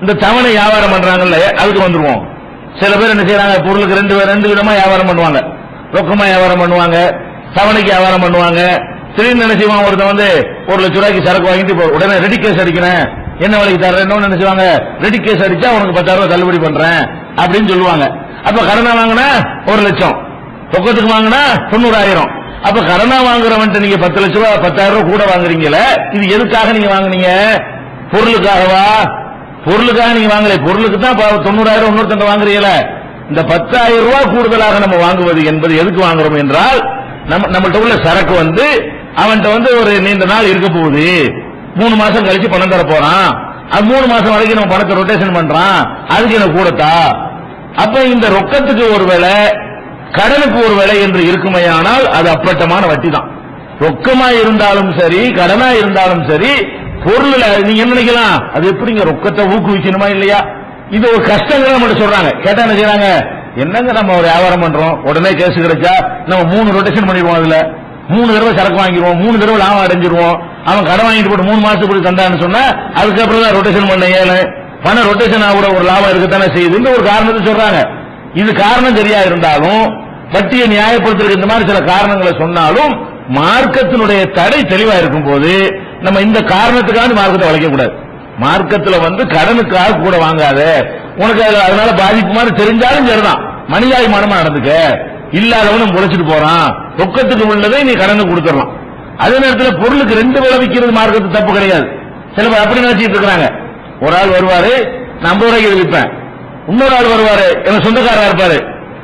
இந்த தவணை வியாபாரம் பண்றாங்கல்ல அதுக்கு வந்துருவோம். சில பேர் என்ன செய்யறாங்க, பொருளுக்கு ரெண்டு விதமா வியாபாரம் பண்ணுவாங்க. ரொக்கமா வியாபாரம் பண்ணுவாங்க, தவணைக்கு வியாபாரம் பண்ணுவாங்க. திடீர்னு என்ன செய்வாங்க, ஒருத்தன் வந்து 1 லட்சம் ரூபாய்க்கு சரக்கு வாங்கிட்டு உடனே ரெடி கேஸ் அடிக்கிறேன், என்ன விலைக்கு தர்றேன், என்ன செய்வாங்க, ரெடி கேஸ் அடிச்சா உனக்கு 10,000 ரூபாய் தள்ளுபடி பண்றேன் அப்படின்னு சொல்லுவாங்க. அப்ப கடனா வாங்கினா 1 லட்சம், ரொக்கத்துக்கு வாங்கினா 90,000. அப்ப கடனா வாங்குறவன் நீங்க 10 லட்சம் ரூபாய் 10,000 ரூபாய் கூட வாங்குறீங்களே, இது எதுக்காக நீங்க வாங்குனீங்க? பொருளுக்காகவா? பொருளுக்காக நீங்க வாங்கல, பொருளுக்கு தான் 90,000 இன்னொருத்தன் வாங்குறீங்களே. இந்த 10,000 ரூபாய் கூடுதலாக நம்ம வாங்குவது என்பது எதுக்கு வாங்குறோம் என்றால், நம்மள்ட்ட உள்ள சரக்கு வந்து அவன்கிட்ட வந்து ஒரு நீண்ட நாள் இருக்க போகுது, 3 மாசம் கழிச்சு பணம் தர போறான், அது 3 மாசம் வரைக்கும் நம்ம பணத்தை ரொட்டேஷன் பண்றான், அதுக்கு எனக்கு கூடத்தா. அப்ப இந்த ரொக்கத்துக்கு ஒரு வேலை, கடனுக்கு ஒரு வேலை என்று இருக்குமையானால் அது அப்பட்டமான வட்டி தான். ரொக்கமா இருந்தாலும் சரி, கடனா இருந்தாலும் சரி, பொருள் நீங்க என்ன நினைக்கலாம், அது எப்படிங்க ரொக்கத்தை ஊக்குவிக்கணுமா இல்லையா, இது ஒரு கஷ்டங்கள் நம்ம சொல்றாங்க. கேட்டா என்ன செய்யறாங்க, என்னங்க நம்ம ஒரு வியாபாரம் பண்றோம், உடனே கேஸ் கிடைச்சா நம்ம 3 ரொட்டேஷன் பண்ணிடுவோம், அதுல 3 தடவை சரக்கு வாங்கிடுவோம், 3 தடவை லாபம் அடைஞ்சிருவோம். அவன் கடன் வாங்கிட்டு போட்டு 3 மாசத்துக்கு தந்தான்னு சொன்னா அதுக்கப்புறம் தான் ரொட்டேஷன் பண்ண ஏழு பணம் ரொட்டேஷன் ஆக கூட ஒரு லாபம் இருக்கத்தானே செய்யுது. ஒரு காரணத்தை சொல்றாங்க. இது காரணம் சரியா இருந்தாலும், வட்டியை நியாயப்படுத்துறதுக்கு இந்த மாதிரி சில காரணங்களை சொன்னாலும், மார்க்கத்தினுடைய தடை தெளிவா இருக்கும் போது நம்ம இந்த காரணத்துக்காக மார்க்கத்தை வளைக்க கூடாது. மார்க்கத்தில் வந்து கடனுக்காக கூட வாங்காத, உனக்கு அதனால பாதிப்பு மாதிரி தெரிஞ்சாலும் சரிதான், மனிதாபிமானமா நடந்துக்க, இல்லாதவனும் முளைச்சிட்டு போறான், ரொக்கத்துக்கு உள்ளதை நீ கடனுக்கு கொடுத்துடலாம். அதே நேரத்தில் பொருளுக்கு 2 விலை விற்கிறது மார்க்கத்து தப்பு கிடையாது. சில பேர் அப்படி நினைச்சிட்டு இருக்காங்க. ஒரு ஆள் வருவாரு, நான் 50 ரூபாய்க்கு விற்பேன், இன்னொரு ஆள் வருவாரு, எனக்கு சொந்தக்காரா இருப்பாரு,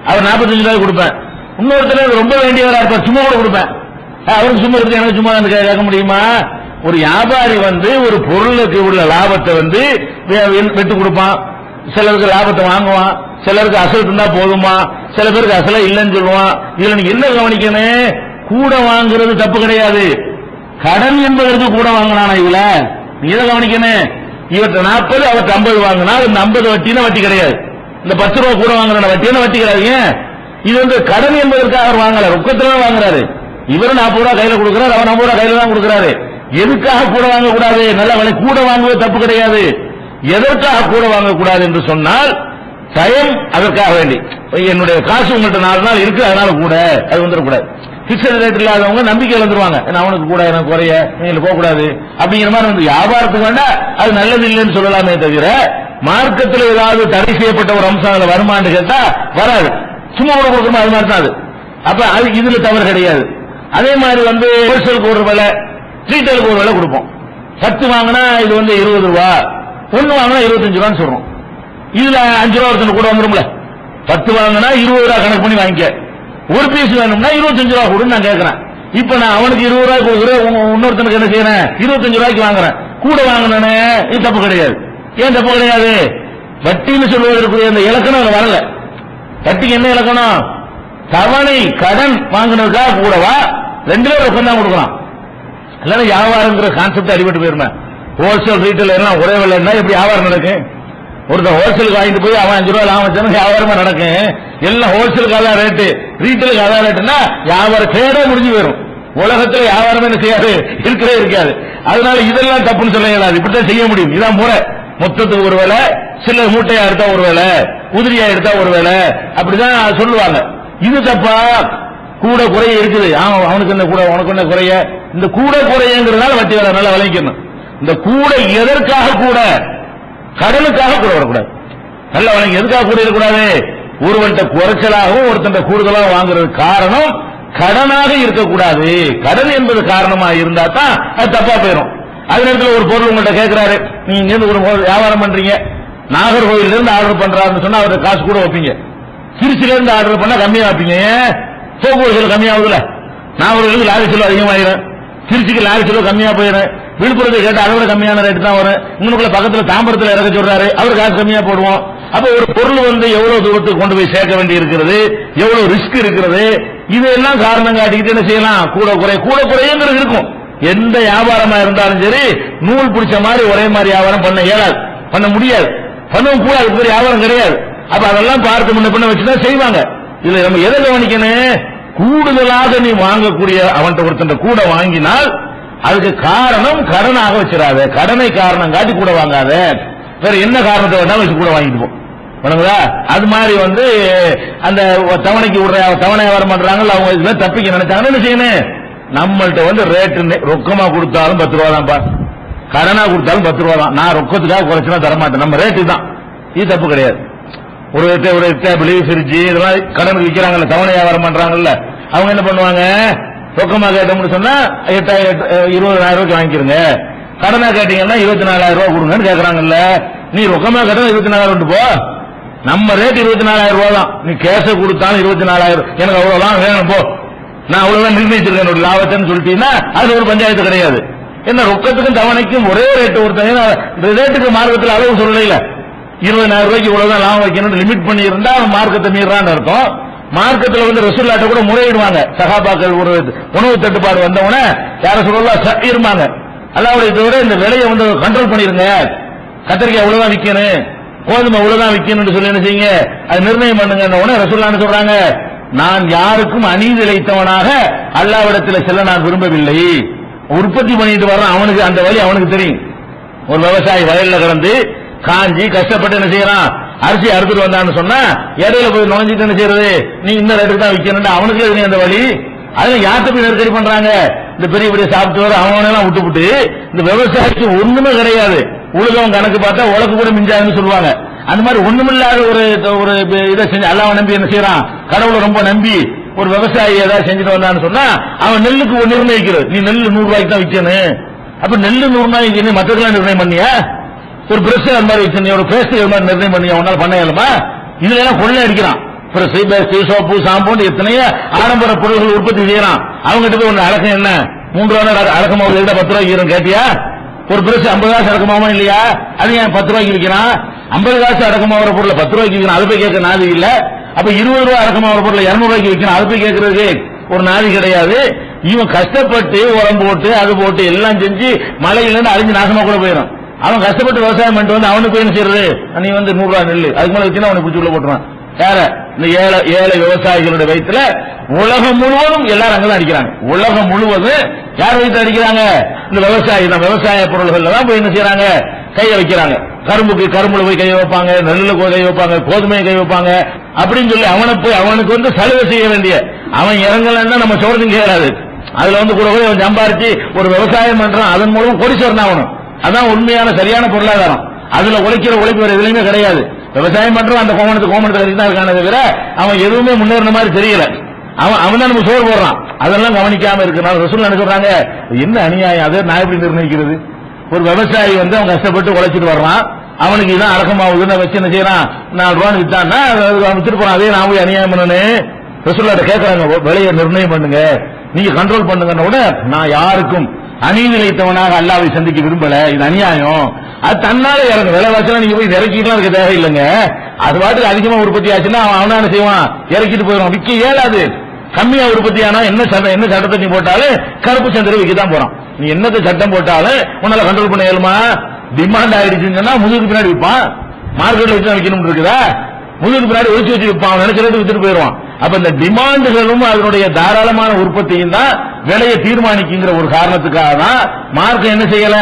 அவர் 45 ரூபாய்க்கு கொடுப்பேன், இன்னொருத்தர் ரொம்ப வேண்டியவரா இருப்பார், சும்மா கூட கொடுப்பேன். அவருக்கு சும்மா இருக்கு, எனக்கு சும்மா கேட்க முடியுமா? ஒரு வியாபாரி வந்து ஒரு பொருளுக்கு உள்ள லாபத்தை வந்து வெட்டு கொடுப்பான், சிலருக்கு லாபத்தை வாங்குவான், சிலருக்கு அசல் இருந்தா போதுமா, சில பேருக்கு அசல இல்லைன்னு சொல்லுவான். இதுல நீங்க என்ன கவனிக்கணும், கூட வாங்குறது தப்பு கிடையாது, கடன் என்பதற்கு கூட வாங்கினானா இதுல நீ எதை கவனிக்கணும், இவற்றை 40 அவற்றை 50 வாங்கினா இந்த 50 வட்டினா வட்டி கிடையாது, இந்த 10 ரூபாய் கூட வாங்குற வட்டினா வட்டி கிடையாது. இது வந்து கடன் என்பதற்காக அவர் வாங்கல, ரொக்கத்துல வாங்குறாரு. இவரு 40 ரூபாய் கையில கொடுக்கிறார், அவர் 50 ரூபாய் கையில தான் கொடுக்கிறாரு. எதுக்காக கூட வாங்கக்கூடாது? நல்ல விலை கூட வாங்குவது தப்பு கிடையாது. எதற்காக கூட வாங்கக்கூடாது என்று சொன்னால், டைம் அதற்காக வேண்டி, என்னுடைய காசு உங்கள்கிட்ட 4 நாள் இருக்கு அதனால கூட, அது வந்துடக்கூடாது. பிக்சட் ரேட் இல்லாதவங்க நம்பிக்கை இழந்துருவாங்க, அவனுக்கு கூட எனக்கு குறைய நீங்க போக கூடாது அப்படிங்கிற மாதிரி வந்து வியாபாரத்துக்கு வேண்டா அது நல்லது இல்லைன்னு சொல்லலாமே தவிர, மார்க்கத்தில் ஏதாவது தடை செய்யப்பட்ட ஒரு அம்சங்களை வருமானு கேட்டா வராது, சும்மா கூட கொடுக்கணும், அது மாதிரி தான் அது. அப்ப அது இதுல தவறு கிடையாது. அதே மாதிரி வந்து ஹோல்சேலுக்கு ஒரு விலை, ரீட்டைலுக்கு ஒரு விலை கொடுப்போம். 10 வாங்கினா இது வந்து 20 ரூபா, 1 வாங்கினா 25 ரூபான்னு சொல்றோம். இதுல 5 ரூபா ஒருத்தர் கூட வந்துரும்ல. 10 வாங்கினா 20 ரூபா கணக்கு பண்ணி வாங்கிக்க, ஒரு பீஸ் வேணும்னா 25 ரூபா கொடுன்னு நான் கேட்கிறேன். இப்ப நான் அவனுக்கு 20 ரூபாய்க்கு கொடுக்குறேன், இன்னொருத்தனுக்கு என்ன செய்யறேன் 25 ரூபாய்க்கு வாங்குறேன், கூட வாங்கினே, இது தப்பு கிடையாது. ஏன் தப்பு கிடையாது? வட்டின்னு சொல்வதற்கு இந்த இலக்கணம் வரல. வட்டிக்கு என்ன இலக்கணம்? தவணை கடன் வாங்கினதுக்காக கூடவா, 2 ரொக்கம் தான் கொடுக்கலாம். இல்லைன்னா வியாபாரங்கிற கான்செப்ட் அடிபட்டு போயிருமே. ஹோல்சேல் ரீட்டைல் எல்லாம் ஒரே விலைன்னா எப்படி வியாபாரம் நடக்கும்? ஒருத்தர் ஹோல்சேலுக்கு வாங்கிட்டு போய் அவன் 5 ரூபாய் லாபம் வச்சாலும் வியாபாரமா நடக்கும். எல்லாம் ஹோல்சேலுக்கு அதான் ரேட்டு, ரீட்டைலுக்கு அதான் ரேட்டுன்னா வியாபாரம் தேட முடிஞ்சு போயிடும். உலகத்துல வியாபாரம் என்ன செய்யாது, இருக்கவே இருக்காது. அதனால இதெல்லாம் தப்புன்னு சொல்ல இயலாது, இப்படித்தான் செய்ய முடியும். இதான் முறை. மொத்தத்துக்கு ஒரு வேலை, சில மூட்டையா எடுத்தா ஒரு வேலை, உதிரியா எடுத்தா ஒரு வேலை, அப்படிதான் சொல்லுவாங்க. இது தப்பா? கூட குறைய இருக்குது, அவனுக்கு என்ன கூட உனக்கு என்ன குறைய, இந்த கூட குறையங்கிறதுனால வட்டி வேலை நல்லா விளைக்கணும். இந்த கூட எதற்காக கூட, கடனுக்காக கூட வரக்கூடாது. நல்ல வழங்கி எதுக்காக கூட இருக்கக்கூடாது? ஒருவன்கிட்ட குறைச்சலாகவும் ஒருத்தன் கூடுதலாக வாங்குறது காரணம் கடனாக இருக்கக்கூடாது. கடன் என்பது காரணமா இருந்தா தான் அது தப்பா போயிடும். அதே நேரத்தில் ஒரு பொருள் உங்கள்கிட்ட கேட்கிறாரு, நீங்க இருந்து ஒரு வியாபாரம் பண்றீங்க, நாகர்கோவில இருந்து ஆர்டர் பண்றாருன்னு சொன்னா அவருக்கு காசு கூட வைப்பீங்க, திருச்சியில இருந்து ஆர்டர் பண்ணா கம்மியா வைப்பீங்க. போக்குவரத்து கம்மியாகுதுல, நாகர்கோவிலுக்கு லாரி செலவு அதிகமாயிரும், திருச்சிக்கு லாரி செலவு கம்மியா போயிடும், விழுப்புரத்தை கேட்டு அதை விட கம்மியான ரேட்டு தான் வரும். இன்னும் பக்கத்துல தாம்பரத்தில் இறக்க சொல்றாரு, அவர் காசு கம்மியா போடுவோம். அப்ப ஒரு பொருள் வந்து எவ்வளவு தூரத்துக்கு கொண்டு போய் சேர்க்க வேண்டி இருக்கிறது, எவ்வளவு ரிஸ்க் இருக்கிறது, இதெல்லாம் காரணம் காட்டிக்கிட்டு என்ன செய்யலாம், கூட குறைங்கிறது இருக்கும். எந்த வியாபாரமா இருந்தாலும் சரி, நூல் பிடிச்ச மாதிரி ஒரே மாதிரி வியாபாரம் பண்ண இயலாது, பண்ண முடியாது, பண்ணவும் கூட அதுக்கு வியாபாரம் கிடையாது. அப்ப அதெல்லாம் பார்த்து முன்ன பண்ண வச்சுதான் செய்வாங்க. இதுல நம்ம எதை கவனிக்கணும், கூடுதலாக நீ வாங்கக்கூடிய அவன்கிட்ட ஒருத்தன் கூட வாங்கினால் அதுக்கு காரணம் கடனாக வச்சிடாத, கடனை காரணம் காட்டி கூட வாங்காத. வேற என்ன காரணத்தை வேண்டாம் வச்சு கூட வாங்கிட்டு போ. அது மாதிரி வந்து அந்த தவணைக்கு தவணை வியாபாரம் பண்றாங்கல்ல, அவங்க இதுல தப்பிக்க நினைச்சாங்கன்னா என்ன செய்யணும், நம்மள்ட்ட வந்து ரேட்டு ரொக்கமா கொடுத்தாலும் 10 ரூபா தான்ப்பா, கடனா கொடுத்தாலும் 10 ரூபா தான், நான் ரொக்கத்துக்காக குறைச்சுனா தரமாட்டேன், நம்ம ரேட்டு தான், இது தப்பு கிடையாது. ஒரு டேபிள் ஃபிரிட்ஜ் இதெல்லாம் கடனுக்கு விற்கிறாங்கல்ல, தவணை வியாபாரம் பண்றாங்கல்ல, அவங்க என்ன பண்ணுவாங்க, ரொக்கமா கேட்டோம்னு சொன்னா 20,000 ரூபாய்க்கு வாங்கிக்கிறங்க, கடனா கேட்டீங்கன்னா 24,000 ரூபாய் கொடுங்கன்னு கேட்கறாங்கல்ல. நீ ரொக்கமா கேட்டா 24,000 போ, நம்ம ரேட் 24,000 ரூபாய் தான், நீ கேஷ கொடுத்தாலும் 24,000, எனக்கு அவ்வளவுதான் வேணும் போ, நான் அவ்வளவுதான் நிர்ணயிச்சிருக்கேன் லாபத்தைன்னு சொல்லிட்டீங்கன்னா அது ஒரு பஞ்சாயத்து கிடையாது. என்ன ரொக்கத்துக்கும் தவணைக்கும் ஒரே ரேட், ஒருத்தங்க ரேட்டுக்கு மார்க்கத்தில் அளவு சொல்லல, 20,000 ரூபாய்க்கு இவ்வளவுதான் லாபம் வைக்கணும் லிமிட் பண்ணி இருந்தா மார்க்கத்தை மீறான்னு அர்த்தம். மார்க்கத்தில் வந்து ரசூலுல்லாஹ் கூட முறையிடுவாங்க, சஹாபாக்கள் ஒரு உணவு தட்டுப்பாடு வந்தவன யார சொல்லலாம் இருப்பாங்க, அல்லாஹ்வுடைய தவிர இந்த விலையை வந்து கண்ட்ரோல் பண்ணிருங்க, கத்திரிக்காய் இவ்வளவுதான் விற்கணும், கோதுமை இவ்வளவுதான் விற்கணும்னு சொல்லி என்ன செய்யுங்க, அது நிர்ணயம் பண்ணுங்க. ரசூலுல்லாஹ் சொல்றாங்க, நான் யாருக்கும் அநீதி இழைத்தவனாக அல்லாஹ்விடத்தில் செல்ல நான் விரும்பவில்லை. உற்பத்தி பண்ணிட்டு வர்றான், அவனுக்கு அந்த வழி அவனுக்கு தெரியும். ஒரு விவசாயி வயல்ல கிடந்து காஞ்சி கஷ்டப்பட்டு என்ன செய்யறான், அரிசி அறுத்துட்டு வந்தான்னு சொன்னா இடையில போய் நுழைஞ்சிட்டு என்ன செய்யறது, நீ இந்த ரேட்டுக்கு தான் விற்கணும், அவனுக்கு எதுவும் அந்த வழி. அதுல யார்கிட்ட போய் நெருக்கடி பண்றாங்க, இந்த பெரிய பெரிய சாப்பிட்டு அவனெல்லாம் விட்டுவிட்டு, இந்த விவசாயிக்கு ஒண்ணுமே கிடையாது, உலகம் கணக்கு பார்த்தா உலக கூட மிஞ்சாதுன்னு சொல்லுவாங்க. அந்த மாதிரி ஒண்ணுமில்லாத ஒரு இதை செஞ்சு அல்லாஹ்வை நம்பி என்ன செய்யறான், கடவுளை ரொம்ப நம்பி ஒரு விவசாயி ஏதாவது செஞ்சுட்டு வந்தான்னு சொன்னா அவன் நெல்லுக்கு நிர்ணயிக்கிறது, நீ நெல் 100 ரூபாய்க்கு தான் விற்கணும், அப்ப நெல்லு 100 ரூபாய்க்கு மற்றதெல்லாம் நிர்ணயம் பண்ணியா, ஒரு பிரஸ் அது மாதிரி வச்சு ஒரு பேஸ்ட் மாதிரி நிர்ணயம் பண்ணி அவனால பண்ண இயலுமா, இதுல எல்லாம் கொள்ளை அடிக்கிறான். சோப்பு ஷாம்பு எத்தனையோ ஆடம்பர பொருள்கள் உற்பத்தி செய்யறான், அவங்ககிட்ட போய் ஒன்று அடக்கம் என்ன 3 ரூபா அடக்கமா 10 ரூபாய்க்கு கேட்டியா, ஒரு பிரஸ் 50 காசு அடக்கமாவா இல்லையா, அது ஏன் 10 ரூபாய்க்கு விற்கிறான், 50 காசு அடக்கமா வர பொருளை 10 ரூபாய்க்கு விற்கிறான், அது போய் கேட்க நாதி இல்ல. அப்ப 20 ரூபாய் அடக்கமா வர பொருளை 200 ரூபாய்க்கு விற்கிறான், அது போய் கேட்கறதுக்கு ஒரு நாதி கிடையாது. இவன் கஷ்டப்பட்டு உரம் போட்டு அது போட்டு எல்லாம் செஞ்சு மழையிலிருந்து அழிஞ்சு நாசமா கூட போயிடும். அவன் கஷ்டப்பட்டு விவசாயம் பண்ணிட்டு வந்து அவனுக்கு போய் என்ன செய்யறது, நீ வந்து 100 ரூபாய் நெல் அதுக்கு மேல வச்சுன்னா அவனுக்கு பிடிச்சி உள்ள போட்டுறான். யார இந்த ஏழை விவசாயிகளுடைய வயிற்றுல உலகம் முழுவதும் எல்லாரும் அங்கதான் அடிக்கிறாங்க, உலகம் முழுவதும் யார் வயிற்று அடிக்கிறாங்க, இந்த விவசாயி தான். விவசாய பொருள்கள் தான் போய் என்ன செய்யறாங்க, கையை வைக்கிறாங்க. கரும்புல போய் கை வைப்பாங்க, நெல்லுல கை வைப்பாங்க, கோதுமையை கை வைப்பாங்க அப்படின்னு சொல்லி அவனுக்கு வந்து சலுகை செய்ய வேண்டிய, அவன் இறங்கலன்னா நம்ம சொல்றதும் கேட்காது. அதுல வந்து கூட போய் அவன் சம்பாரிச்சு ஒரு விவசாயம் பண்றான், அதன் மூலம் கோடீஸ்வரன் ஆகணும், அதான் உண்மையான சரியான பொருளாதாரம். அதுல உழைக்கிற உழைப்பு வேற எதுலையுமே கிடையாது. விவசாயம் பண்றோம் அந்த கோமணத்தை தான் இருக்கானே தவிர அவன் எதுவுமே முன்னேறின மாதிரி தெரியல. அவன் தான் நம்ம சோறு போடுறான், அதெல்லாம் கவனிக்காம இருக்கிறான். ரசூலுல்லாஹ் நினைக்கிறாங்க, என்ன அநியாயம், அதை நான் எப்படி நிர்ணயிக்கிறது. ஒரு விவசாயி வந்து அவன் கஷ்டப்பட்டு உழைச்சிட்டு வர்றான், அவனுக்கு இதான் அடக்கமாகுதுன்னு வச்சு என்ன செய்யறான், 4 ரூபான்னு வித்தான்னா வித்துட்டு போறான், அதே நான் போய் அநியாயம் பண்ணனு. ரசூலுல்லாஹ் கேட்கறாங்க, விலையை நிர்ணயம் பண்ணுங்க, நீங்க கண்ட்ரோல் பண்ணுங்க. கூட நான் யாருக்கும் அநீதி இழைத்தவனாக அல்லாஹ்வை சந்திக்க விரும்பல, இது அநியாயம், அது தன்னால இறங்கும். விலைவாசலாம் நீங்க போய் இறக்கிட்டுலாம் இருக்க தேவையில்லைங்க, அது பாட்டுக்கு அதிகமா உற்பத்தி ஆச்சுன்னா அவன் என்ன செய்வான், இறக்கிட்டு போயிடும். விற்க இயலாது, கம்மியா உற்பத்தி ஆனா என்ன சட்டத்தை நீ போட்டாலும் கருப்பு சந்தையில விற்கத்தான் போறான். நீ என்னத்தை சட்டம் போட்டாலும் உன்னால கண்ட்ரோல் பண்ண இயலுமா, டிமாண்ட் ஆயிடுச்சுன்னு சொன்னா முதுகுக்கு பின்னாடி விற்பான், மார்க்கெட்ல வச்சு விற்கணும் இருக்குதா, முதுகுக்கு பின்னாடி ஒழிச்சு வச்சு விற்பான், நினைச்ச ரேட்டு வித்துட்டு போயிடுவான். அப்ப இந்த டிமாண்டுகளும் அதனுடைய தாராளமான உற்பத்தியும் தான் விலையை தீர்மானிக்குங்கிற ஒரு காரணத்துக்காக தான் மார்க்கம் என்ன செய்யல,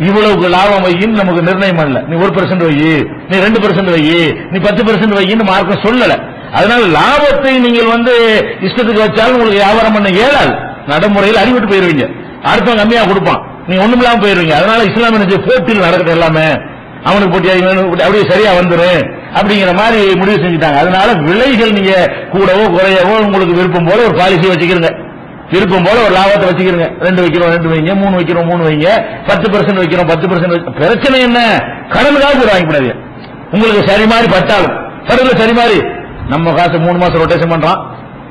இவ்வளவுக்கு லாபம் வையின்னு நமக்கு நிர்ணயம் பண்ணல. நீ 1% வை, நீ 2% வை, நீ 10% வையின்னு மார்க்கம் சொல்லல. அதனால லாபத்தை நீங்கள் வந்து இஷ்டத்துக்கு வச்சாலும் உங்களுக்கு வியாபாரம் பண்ண இயலாது, நடைமுறையில் அடிபட்டு போயிருவீங்க, அடுத்தவன் கம்மியா கொடுப்பான், நீ ஒண்ணுமில்லாம போயிருவீங்க. அதனால இஸ்லாமிய போட்டியில் நடக்குது எல்லாமே, அவனுக்கு போட்டி அப்படியே சரியா வந்துடும் அப்படிங்கிற மாதிரி முடிவு செஞ்சுட்டாங்க. அதனால விலைகள் நீங்க கூடவோ குறையவோ உங்களுக்கு விருப்பம் போல ஒரு பாலிசி வச்சுக்கிறீங்க, விருப்பம் போல ஒரு லாபத்தை வச்சுக்கிறீங்க. 2 வைக்கிறோம் 2 வைங்க, 3 வைக்கிறோம் 3 வைங்க, 10% வைக்கிறோம் 10%. பிரச்சனை என்ன, கடனுக்காக கூட வாங்கிக்கூடாது. உங்களுக்கு சரி மாதிரி பட்டாலும் கடவுள சரி மாதிரி நம்ம காசு 3 மாசம் ரொட்டேஷன் பண்றான்,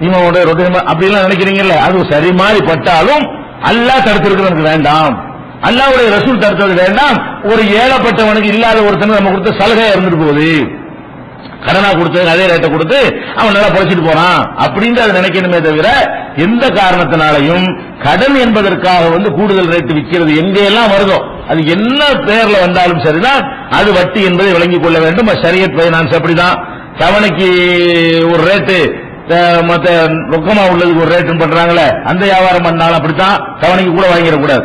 இவனோட ரொட்டேஷன் அப்படிலாம் நினைக்கிறீங்கல்ல, அது சரி மாதிரி பட்டாலும் அல்லாஹ் தடுத்திருக்கிறது வேண்டாம், அல்லாஹ்வுடைய ரசூல் தடுத்தது வேண்டாம். ஒரு ஏழப்பட்டவனுக்கு இல்லாத ஒருத்தனுக்கு நம்ம கொடுத்த சலுகை இருந்துட்டு போகுது, கடனா கொடுத்து அதே ரேட்டை கொடுத்து அவன் நல்லா பொழைச்சிட்டு போறான் அப்படின்னு அதை நினைக்கணுமே தவிர எந்த காரணத்தினாலையும் கடன் என்பதற்காக வந்து கூடுதல் ரேட்டு விற்கிறது எங்கெல்லாம் வருதோ அது என்ன பெயர்ல வந்தாலும் சரிதான், அது வட்டி என்பதை விளங்கிக் கொள்ள வேண்டும். ஷரியத் ஃபைனான்ஸ் அப்படிதான், தவணைக்கு ஒரு ரேட்டு மத்த ரொக்கமா உள்ளதுக்கு ஒரு ரேட்டு பண்றாங்களே அந்த வியாபாரம் பண்ணாலும் அப்படித்தான், தவணைக்கு கூட வாங்கிடக்கூடாது.